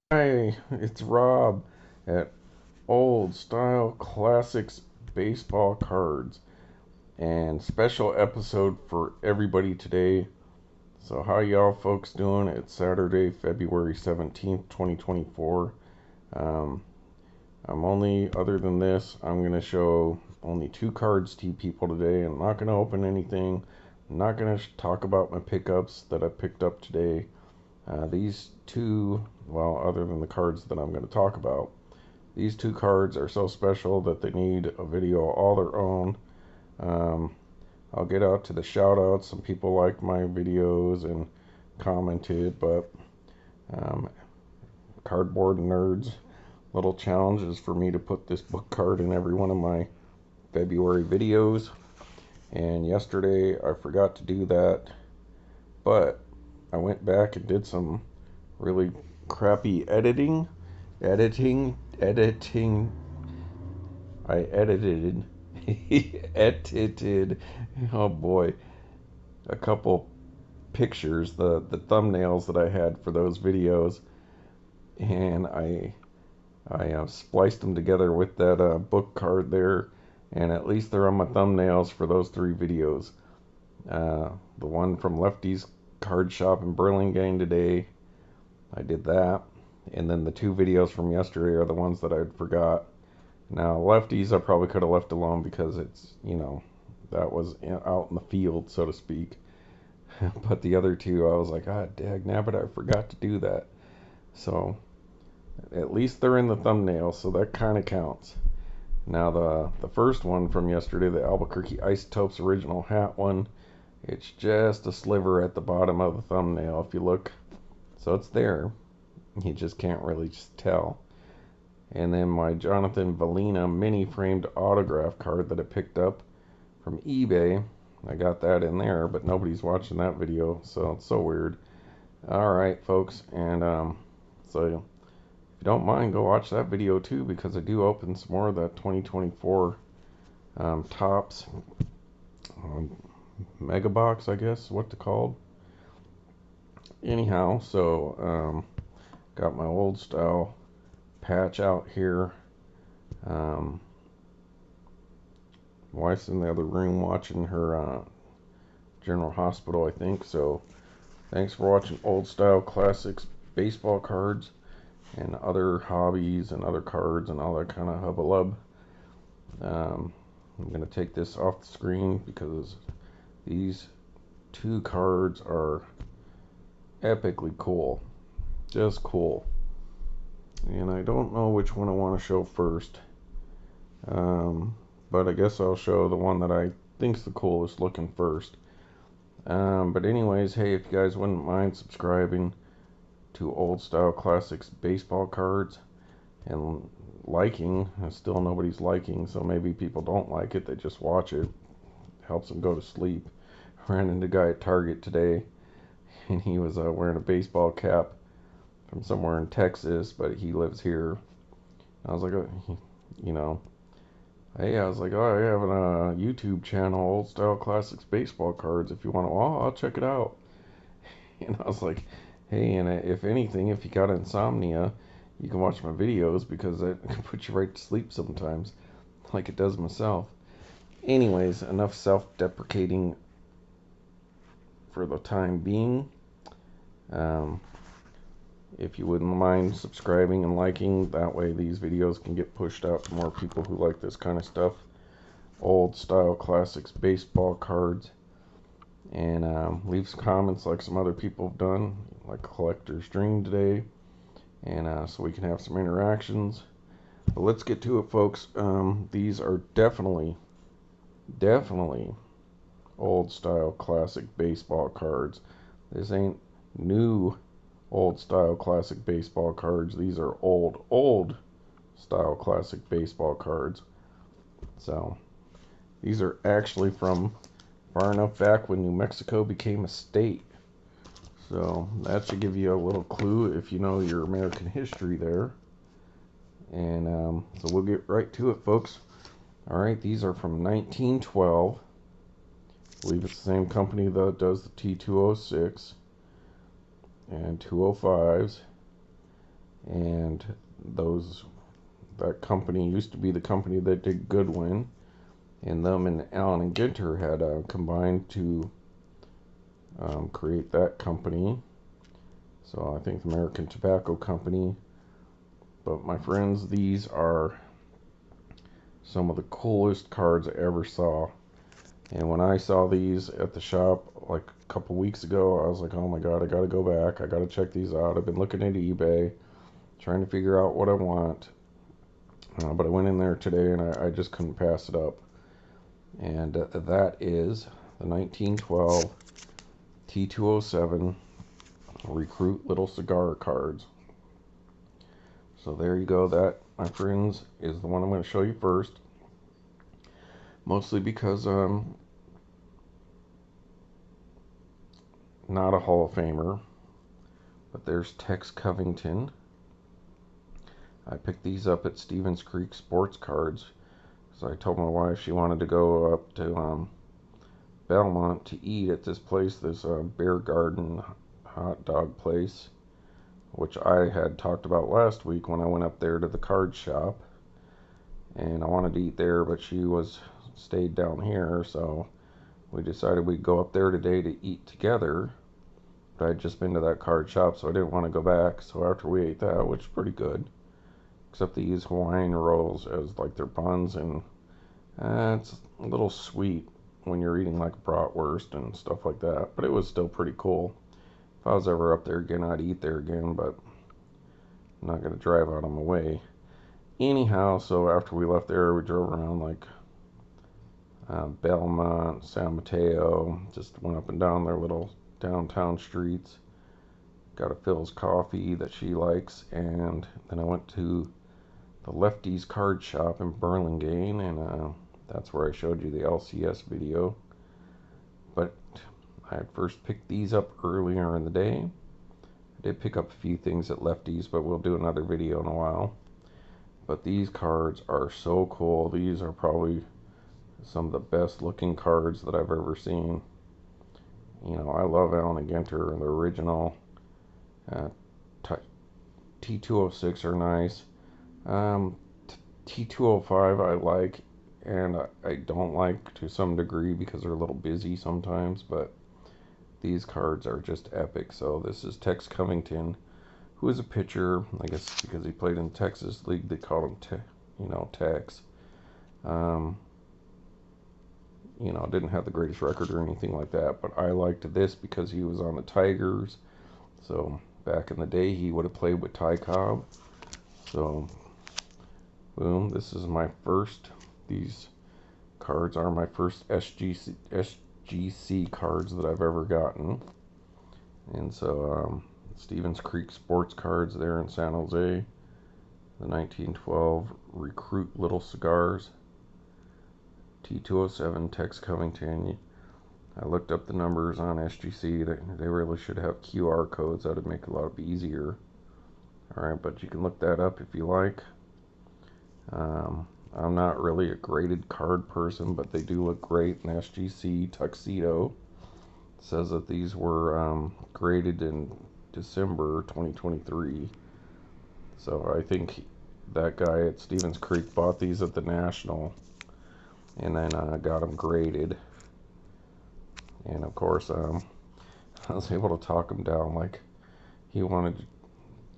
Hi, it's Rob at Old Style Classics Baseball Cards and special episode for everybody today. So how y'all folks doing? It's Saturday, February 17th, 2024. Um, other than this, I'm going to show only two cards to you people today. I'm not going to open anything. I'm not going to talk about my pickups that I picked up today. These two, well, other than the cards that I'm going to talk about, these two cards are so special that they need a video all their own. Um, I'll get out to the shout outs. Some people liked my videos and commented, but um, cardboard nerds, little challenges for me to put this book card in every one of my February videos. And yesterday I forgot to do that, but I went back and did some really crappy editing. I edited, oh boy, a couple pictures, the thumbnails that I had for those videos, and I spliced them together with that book card there, and at least they're on my thumbnails for those three videos. The one from Lefty's Card Shop in Burlingame today, I did that, and then the two videos from yesterday are the ones that I forgot. Now, lefties I probably could have left alone because that was out in the field, so to speak. But the other two, I was like, ah, dag nabbit, I forgot to do that. So, at least they're in the thumbnail, so that kind of counts. Now, the first one from yesterday, the Albuquerque Isotopes original hat one, it's just a sliver at the bottom of the thumbnail if you look. So it's there. You just can't really just tell. And then my Jonathan Valina mini framed autograph card that I picked up from eBay. I got that in there, but nobody's watching that video, so it's so weird. Alright, folks, and so if you don't mind, go watch that video too, because I do open some more of that 2024 Topps Mega Box, I guess, what they're called. Anyhow, so got my old style patch out here. Wife's in the other room watching her General Hospital, I think. So thanks for watching Old Style Classics baseball cards and other hobbies and other cards and all that kind of hubbalub. I'm going to take this off the screen because these two cards are epically cool. Just cool. And I don't know which one I want to show first. But I guess I'll show the one that I think's the coolest looking first. But anyways, hey, if you guys wouldn't mind subscribing to Old Style Classics baseball cards and liking, still nobody's liking, so maybe people don't like it, they just watch it. Helps them go to sleep. Ran into a guy at Target today, and he was wearing a baseball cap from somewhere in Texas, but he lives here. I was like, you know, hey, I was like, oh, I have a YouTube channel, Old Style Classics Baseball Cards. If you want to, oh, I'll check it out. And I was like, hey, and if anything, if you got insomnia, you can watch my videos because it can put you right to sleep sometimes, like it does myself. Anyways, enough self-deprecating for the time being. If you wouldn't mind subscribing and liking, that way these videos can get pushed out to more people who like this kind of stuff. Old Style Classics baseball cards. And leave some comments like some other people have done, like Collector's Dream today. And so we can have some interactions. But let's get to it, folks. These are definitely old style classic baseball cards. This ain't new old style classic baseball cards. These are old style classic baseball cards. So these are actually from far enough back when New Mexico became a state. So that should give you a little clue if you know your American history there. And so we'll get right to it, folks. Alright, these are from 1912. I believe it's the same company that does the T206 and 205s. and that company used to be the company that did Goodwin, and them and Allen and Ginter had combined to create that company. So I think the American Tobacco Company. But my friends, these are some of the coolest cards I ever saw. And when I saw these at the shop like a couple weeks ago, I was like, oh my god, I gotta go back. I gotta check these out. I've been looking into eBay, trying to figure out what I want. But I went in there today and I just couldn't pass it up. And that is the 1912 T207 Recruit Little Cigar cards. So there you go. That, my friends, is the one I'm going to show you first. Mostly because I'm not a Hall of Famer. But there's Tex Covington. I picked these up at Stevens Creek Sports Cards. So I told my wife she wanted to go up to Belmont to eat at this place, this Bear Garden hot dog place, which I had talked about last week when I went up there to the card shop. And I wanted to eat there, but she stayed down here, so we decided we'd go up there today to eat together. But I'd just been to that card shop, so I didn't want to go back. So after we ate that, which is pretty good, except they use Hawaiian rolls as like their buns, and it's a little sweet when you're eating like bratwurst and stuff like that, but it was still pretty cool. If I was ever up there again, I'd eat there again, but I'm not going to drive out on my way. Anyhow, so after we left there, we drove around like Belmont, San Mateo, just went up and down their little downtown streets. Got a Phil's coffee that she likes, and then I went to the Lefties card shop in Burlingame, and that's where I showed you the LCS video. But I had first picked these up earlier in the day. I did pick up a few things at Lefties, but we'll do another video in a while. But these cards are so cool. These are probably some of the best looking cards that I've ever seen. You know, I love Allen and Ginter, and the original T206 are nice. T205 I like, and I don't like to some degree because they're a little busy sometimes, but these cards are just epic. So this is Tex Covington, who is a pitcher. I guess because he played in Texas League, they call him Tex. You know, didn't have the greatest record or anything like that, but I liked this because he was on the Tigers. So back in the day, he would have played with Ty Cobb. So boom, this is my first. These cards are my first SGC cards that I've ever gotten. And so Stevens Creek Sports Cards there in San Jose. The 1912 Recruit Little Cigars. T207 Tex Covington. I looked up the numbers on SGC. They really should have QR codes. That would make it a lot easier. Alright, but you can look that up if you like. I'm not really a graded card person, but they do look great in SGC Tuxedo. It says that these were graded in December 2023. So I think that guy at Stevens Creek bought these at the National, and then got them graded. And of course, I was able to talk him down. Like, he wanted to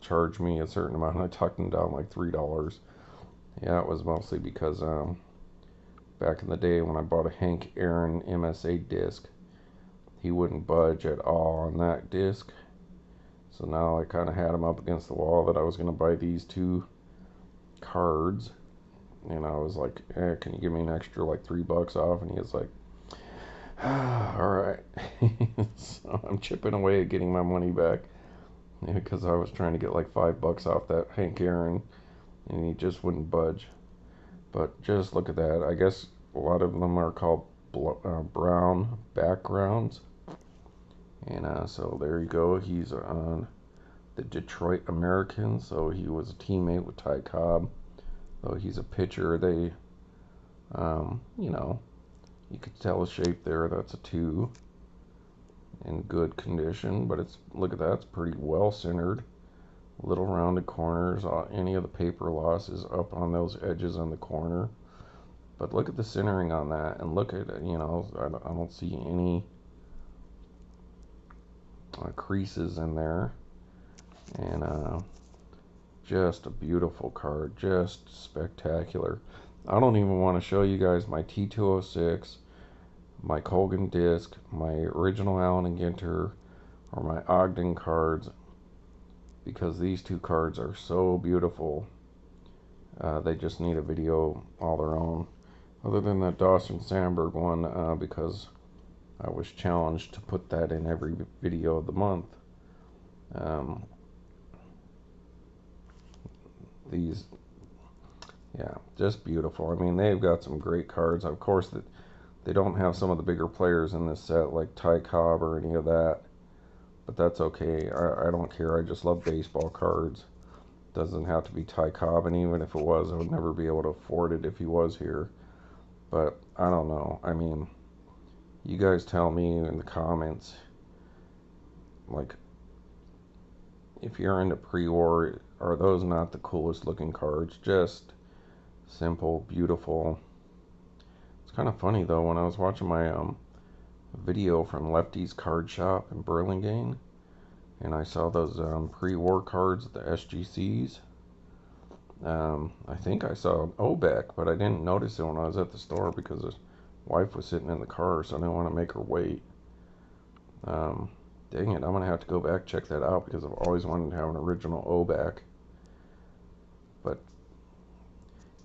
charge me a certain amount, and I talked him down like $3. Yeah, it was mostly because back in the day when I bought a Hank Aaron MSA disc, he wouldn't budge at all on that disc. So now I kind of had him up against the wall that I was going to buy these two cards. And I was like, can you give me an extra like $3 off? And he was like, alright. So I'm chipping away at getting my money back, because I was trying to get like $5 off that Hank Aaron, and he just wouldn't budge. But just look at that. I guess a lot of them are called brown backgrounds. And so there you go. He's on the Detroit Americans, so he was a teammate with Ty Cobb. Though he's a pitcher, they, you know, you could tell the shape there. That's a 2 in good condition, but look at that, it's pretty well centered. little rounded corners. Any of the paper loss is up on those edges on the corner. But look at the centering on that, and look at it, you know, I don't see any creases in there. And just a beautiful card, just spectacular. I don't even want to show you guys my T206, my Colgan disc, my original Allen and Ginter, or my Ogden cards, because these two cards are so beautiful. They just need a video all their own. Other than that Dawson Sandberg one, because I was challenged to put that in every video of the month. These, yeah, just beautiful. I mean, they've got some great cards. Of course, they don't have some of the bigger players in this set, like Ty Cobb or any of that. But that's okay. I don't care. I just love baseball cards. Doesn't have to be Ty Cobb, and even if it was, I would never be able to afford it if he was here. But I don't know. I mean, you guys tell me in the comments, like, if you're into pre-war, are those not the coolest looking cards? Just simple, beautiful. It's kind of funny though, when I was watching my video from Lefty's Card Shop in Burlingame, and I saw those pre-war cards, the SGCs. I think I saw an Obeck, but I didn't notice it when I was at the store because his wife was sitting in the car, so I didn't want to make her wait. Dang it, I'm going to have to go back check that out because I've always wanted to have an original Obeck. But,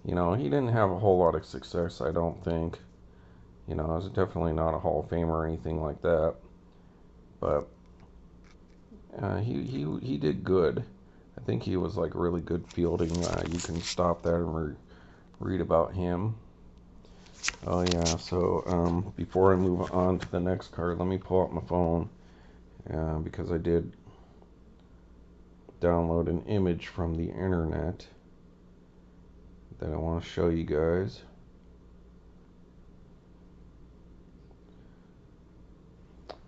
you know, he didn't have a whole lot of success, I don't think. You know, I was definitely not a Hall of Famer or anything like that. But he did good. I think he was like really good fielding. You can stop that and read about him. Oh yeah, so before I move on to the next card, let me pull out my phone because I did download an image from the internet that I want to show you guys.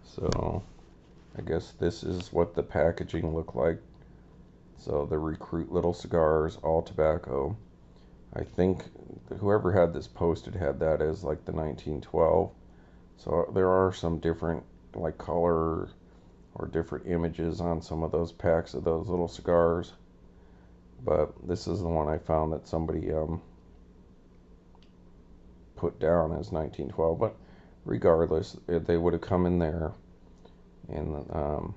So I guess this is what the packaging looked like. So the Recruit Little Cigars, all tobacco. I think whoever had this posted had that as like the 1912. So there are some different like color or different images on some of those packs of those little cigars. But this is the one I found that somebody put down as 1912. But regardless, they would have come in there. And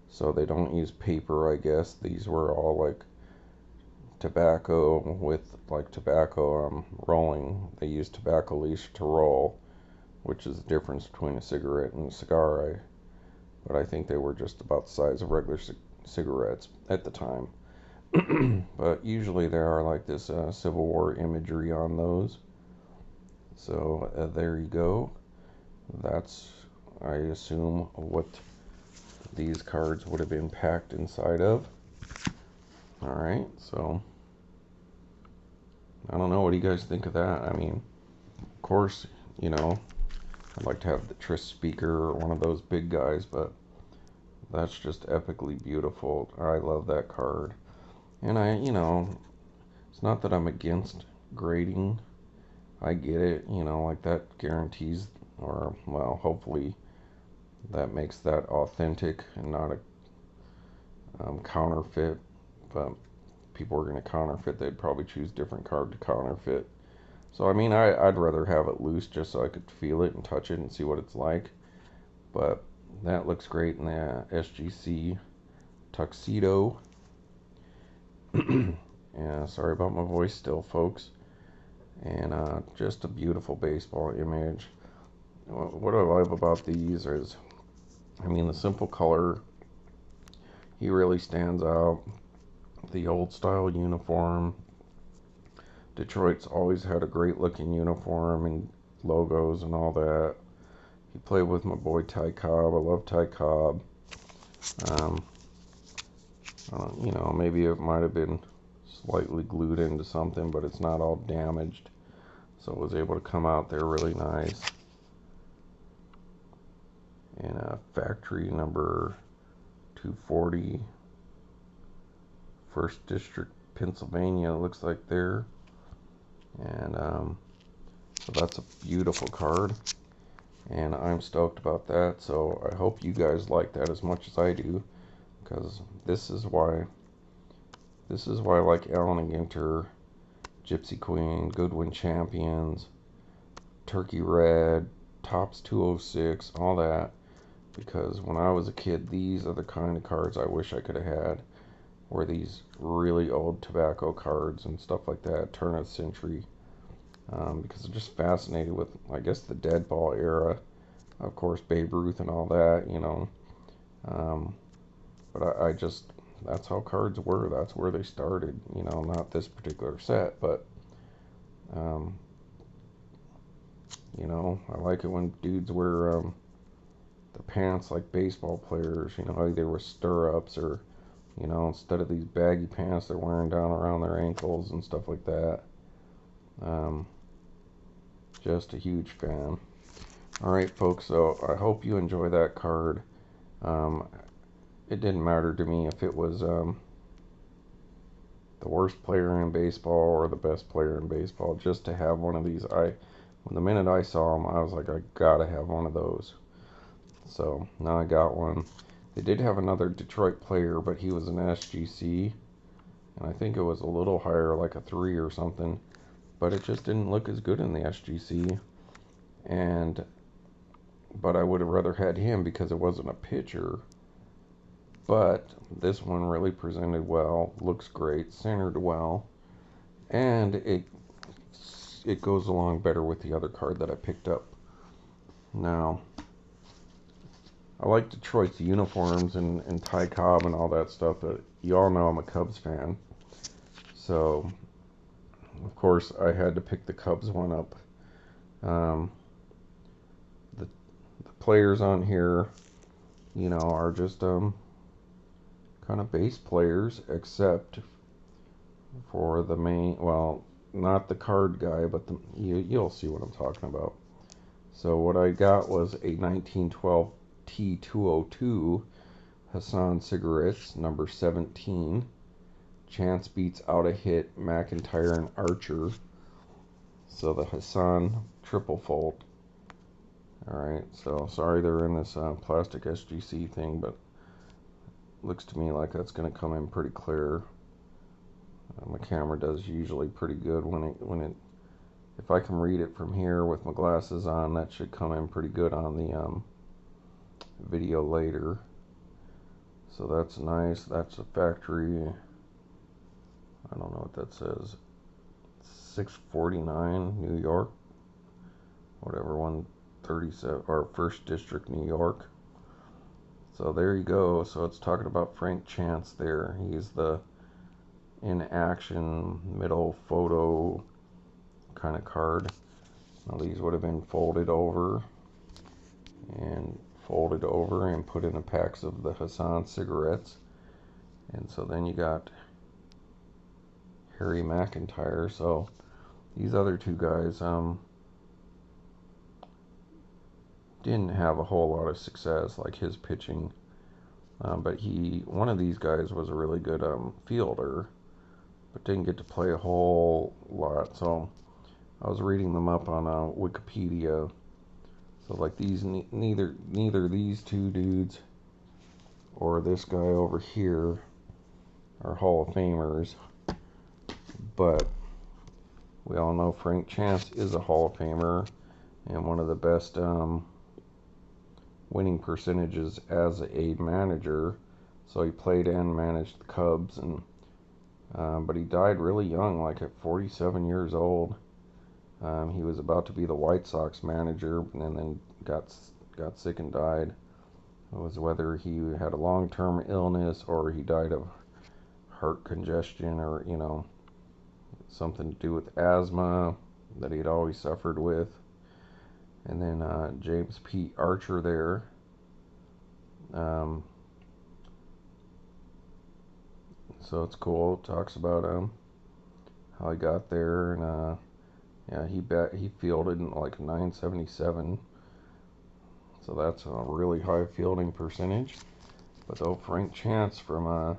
so they don't use paper, I guess. These were all like tobacco with like tobacco rolling. They use tobacco leaf to roll, which is the difference between a cigarette and a cigar. But I think they were just about the size of regular cigarettes at the time. But usually there are like this Civil War imagery on those. So there you go. That's, I assume, what these cards would have been packed inside of. Alright, so I don't know, what do you guys think of that? I mean, of course, you know, I'd like to have the Tris speaker or one of those big guys, but that's just epically beautiful. I love that card. And you know, it's not that I'm against grading. I get it, you know, like that guarantees, or, well, hopefully that makes that authentic and not a counterfeit. But people are going to counterfeit, they'd probably choose different card to counterfeit. So I mean, I'd rather have it loose just so I could feel it and touch it and see what it's like. But that looks great in the SGC tuxedo. Yeah, sorry about my voice still, folks. And just a beautiful baseball image. What I love about these is, I mean, the simple color, he really stands out. The old style uniform. Detroit's always had a great looking uniform and logos and all that. He played with my boy Ty Cobb. I love Ty Cobb. You know, maybe it might have been slightly glued into something, but it's not all damaged. So it was able to come out there really nice. And factory number 240. First District, Pennsylvania, it looks like there. And so that's a beautiful card, and I'm stoked about that. So I hope you guys like that as much as I do, because this is why I like Allen and Ginter, Gypsy Queen, Goodwin Champions, Turkey Red, Topps 206, all that. Because when I was a kid, these are the kind of cards I wish I could have had. Were these really old tobacco cards and stuff like that, turn of the century. Because I'm just fascinated with, I guess, the dead ball era. Of course, Babe Ruth and all that, you know. But I just, that's how cards were. That's where they started, you know, not this particular set, but, you know, I like it when dudes wear the pants like baseball players, you know, either with stirrups or, you know, instead of these baggy pants they're wearing down around their ankles and stuff like that. Just a huge fan. Alright folks, so I hope you enjoy that card. It didn't matter to me if it was the worst player in baseball or the best player in baseball. Just to have one of these, when the minute I saw them, I was like, I gotta have one of those. So now I got one. They did have another Detroit player, but he was an SGC, and I think it was a little higher, like a 3 or something, but it just didn't look as good in the SGC. But I would have rather had him because it wasn't a pitcher. But this one really presented well, looks great, centered well, and it goes along better with the other card that I picked up. Now, I like Detroit's uniforms and Ty Cobb and all that stuff, but you all know I'm a Cubs fan. So, of course, I had to pick the Cubs one up. The players on here, you know, are just kind of base players, except for the main, well, not the card guy, but you'll see what I'm talking about. So what I got was a 1912 T202 Hassan cigarettes, number 17. Chance beats out a hit, McIntyre and Archer. So the Hassan triple fold. Alright, so sorry they're in this plastic SGC thing, but looks to me like that's going to come in pretty clear. My camera does usually pretty good when it if I can read it from here with my glasses on, that should come in pretty good on the video later. So that's nice. That's a factory, I don't know what that says, 649 New York, whatever, 137 or First District New York. So there you go. So it's talking about Frank Chance there. He's the in action middle photo kind of card. Now these would have been folded over and put in the packs of the Hassan cigarettes. And so then you got Harry McIntyre. So these other two guys didn't have a whole lot of success, like his pitching, but one of these guys was a really good fielder, but didn't get to play a whole lot. So I was reading them up on Wikipedia. So like these, neither these two dudes or this guy over here are Hall of Famers, but we all know Frank Chance is a Hall of Famer and one of the best winning percentages as a manager. So he played and managed the Cubs, and but he died really young, like at 47 years old. He was about to be the White Sox manager, and then got sick and died. It was whether he had a long-term illness or he died of heart congestion, or you know, something to do with asthma that he'd always suffered with. And then James P. Archer there. So it's cool. It talks about how he got there, and yeah, he fielded in like 977. So that's a really high fielding percentage. But though Frank Chance from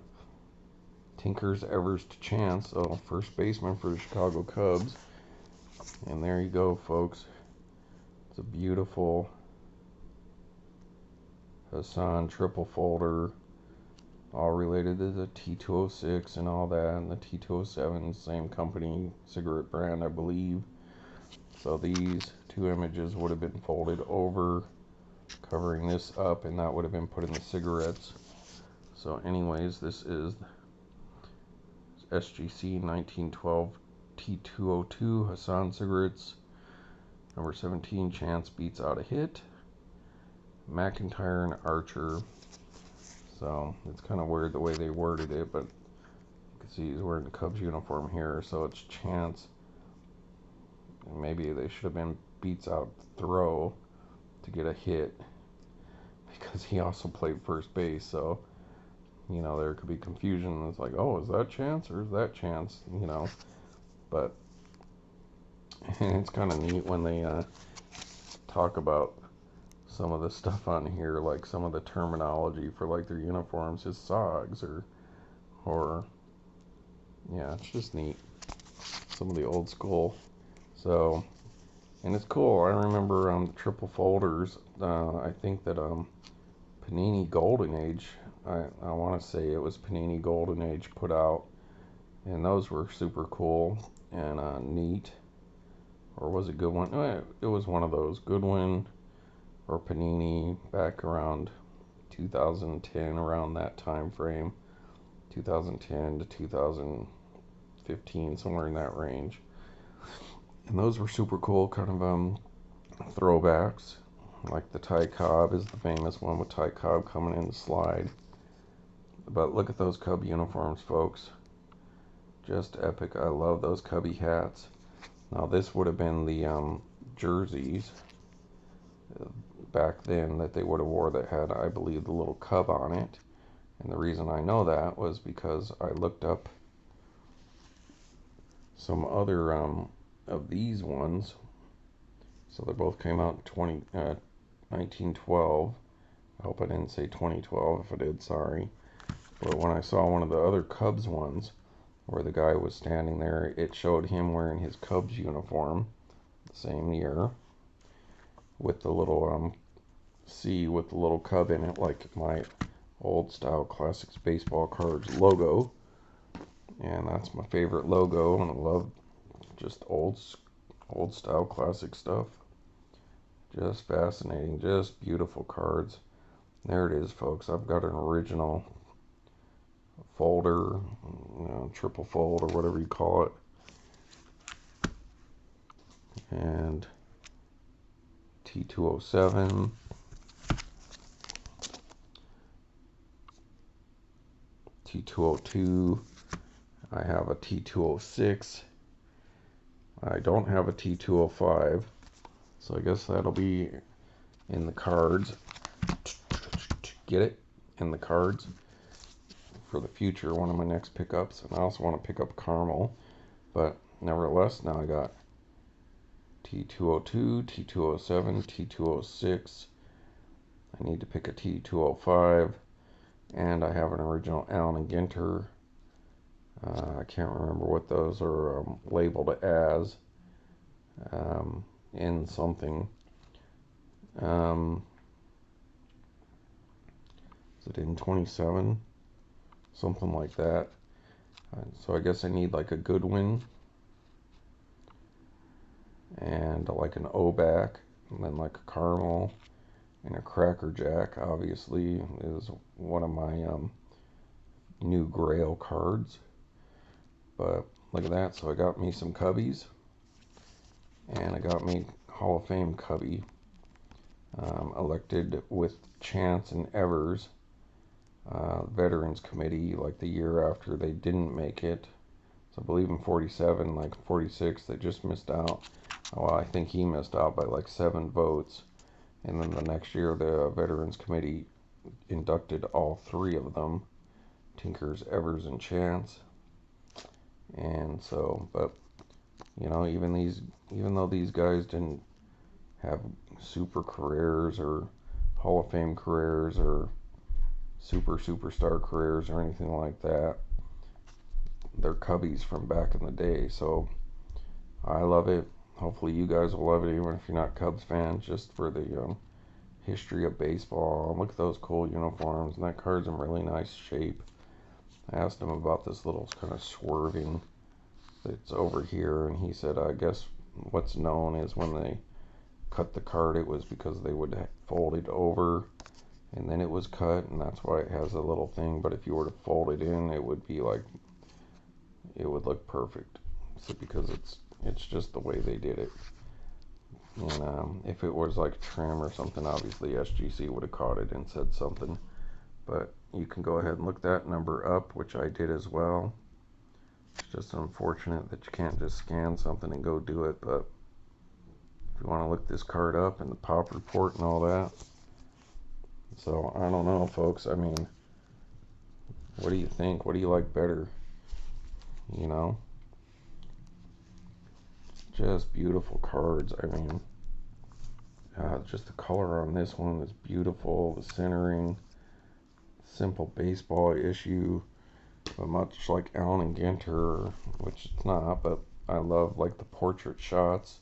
Tinkers Evers to Chance, so first baseman for the Chicago Cubs. And there you go, folks. It's a beautiful Hassan triple folder, all related to the T206 and all that, and the T207, same company, cigarette brand, I believe. So these two images would have been folded over, covering this up, and that would have been put in the cigarettes. So anyways, this is SGC 1912 T202 Hassan cigarettes, number 17, Chance beats out a hit, McIntyre and Archer. So it's kind of weird the way they worded it, but you can see he's wearing the Cubs uniform here, so it's Chance. And maybe they should have been beats out throw to get a hit, because he also played first base, so you know there could be confusion. It's like, oh, is that Chance or is that Chance, you know? But it's kind of neat when they talk about some of the stuff on here, like some of the terminology for like their uniforms is SOGs or yeah, it's just neat, some of the old school. So, and it's cool. I remember the triple folders. I think that Panini Golden Age, I want to say it was Panini Golden Age put out, and those were super cool and neat. Or was it Goodwin? It was one of those, Goodwin or Panini, back around 2010, around that time frame, 2010 to 2015, somewhere in that range. And those were super cool, kind of throwbacks. Like the Ty Cobb is the famous one with Ty Cobb coming in the slide. But look at those Cub uniforms, folks. Just epic. I love those Cubby hats. Now this would have been the jerseys back then that they would have wore that had, I believe, the little Cub on it. And the reason I know that was because I looked up some other of these ones. So they both came out in 1912. I hope I didn't say 2012. If I did, sorry. But when I saw one of the other Cubs ones where the guy was standing there, it showed him wearing his Cubs uniform the same year with the little C with the little Cub in it, like my old style Classics baseball cards logo. And that's my favorite logo, and I love just old style classic stuff. Just fascinating, just beautiful cards. There it is, folks. I've got an original folder, you know, triple fold or whatever you call it. And T207, T202. I have a T206. I don't have a T205, so I guess that'll be in the cards. Get it? In the cards for the future, one of my next pickups. And I also want to pick up Caramel, but nevertheless, now I got T202, T207, T206. I need to pick a T205, and I have an original Allen and Ginter. I can't remember what those are labeled as in something. Is it in 27? Something like that. So I guess I need like a Goodwin and like an O-back, and then like a Caramel and a Cracker Jack, obviously, is one of my new Grail cards. But look at that. So I got me some Cubbies, and I got me Hall of Fame Cubby, elected with Chance and Evers, Veterans Committee, like the year after they didn't make it. So I believe in 47, like 46, they just missed out. Well, I think he missed out by like 7 votes. And then the next year, the Veterans Committee inducted all 3 of them, Tinkers, Evers, and Chance. And so, but you know, even though these guys didn't have super careers or Hall of Fame careers or superstar careers or anything like that, Cubbies from back in the day. So I love it. Hopefully you guys will love it, even if you're not Cubs fans, just for the history of baseball. Look at those cool uniforms, and that card's in really nice shape. I asked him about this little kind of swerving that's over here, and he said, I guess what's known is when they cut the card, it was because they would fold it over and then it was cut, and that's why it has a little thing. But if you were to fold it in, it would be like, it would look perfect. So because it's just the way they did it. And if it was like trim or something, obviously SGC would have caught it and said something. But you can go ahead and look that number up, which I did as well. It's just unfortunate that you can't just scan something and go do it. But if you want to look this card up and the pop report and all that. So I don't know, folks. I mean, what do you think? What do you like better? You know, just beautiful cards. I mean, just the color on this one is beautiful. The centering, simple baseball issue, but much like Allen and Ginter, which it's not, but I love like the portrait shots.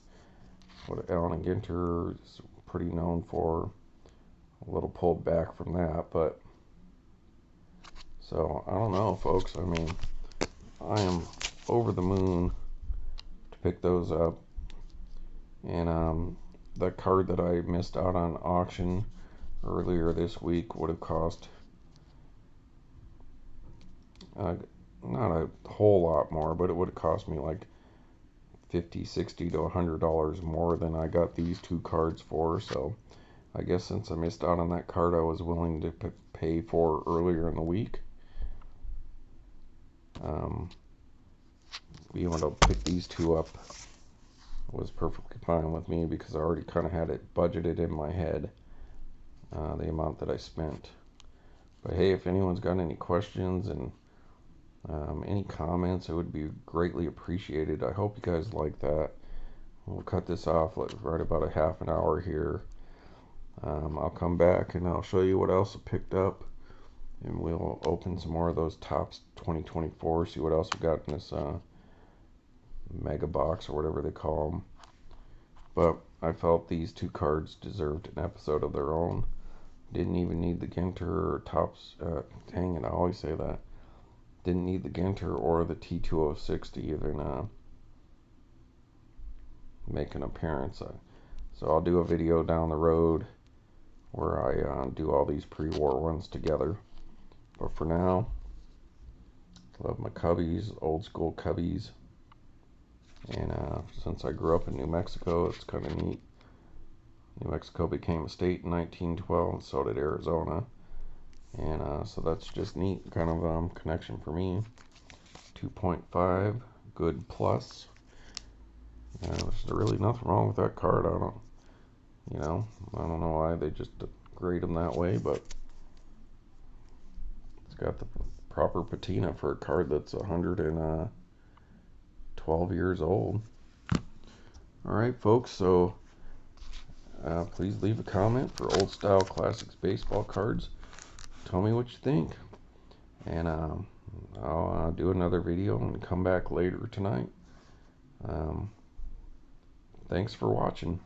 What Allen and Ginter is pretty known for. A little pulled back from that, but so I don't know, folks. I mean, I am over the moon to pick those up. And that card that I missed out on auction earlier this week would have cost not a whole lot more, but it would have cost me like $50, $60 to $100 more than I got these two cards for. So I guess since I missed out on that card, I was willing to pay for earlier in the week. Being able to pick these two up was perfectly fine with me because I already kind of had it budgeted in my head, the amount that I spent. But hey, if anyone's got any questions and any comments, it would be greatly appreciated. I hope you guys like that. We'll cut this off right about a half an hour here. I'll come back and I'll show you what else I picked up, and we'll open some more of those Topps 2024, see what else we got in this mega box or whatever they call them. But I felt these two cards deserved an episode of their own. Didn't even need the Ginter or Topps, dang it, I always say that. Didn't need the Ginter or the T206 to even make an appearance. So I'll do a video down the road where I do all these pre-war ones together. But for now, love my Cubbies, old school Cubbies. And since I grew up in New Mexico, it's kind of neat. New Mexico became a state in 1912, and so did Arizona. And so that's just neat, kind of connection for me. 2.5, good plus. There's really nothing wrong with that card. I don't know why they just grade them that way, but it's got the proper patina for a card that's 112 years old. Alright, folks, so please leave a comment for old style classics baseball cards. Tell me what you think, and I'll do another video and come back later tonight. Thanks for watching.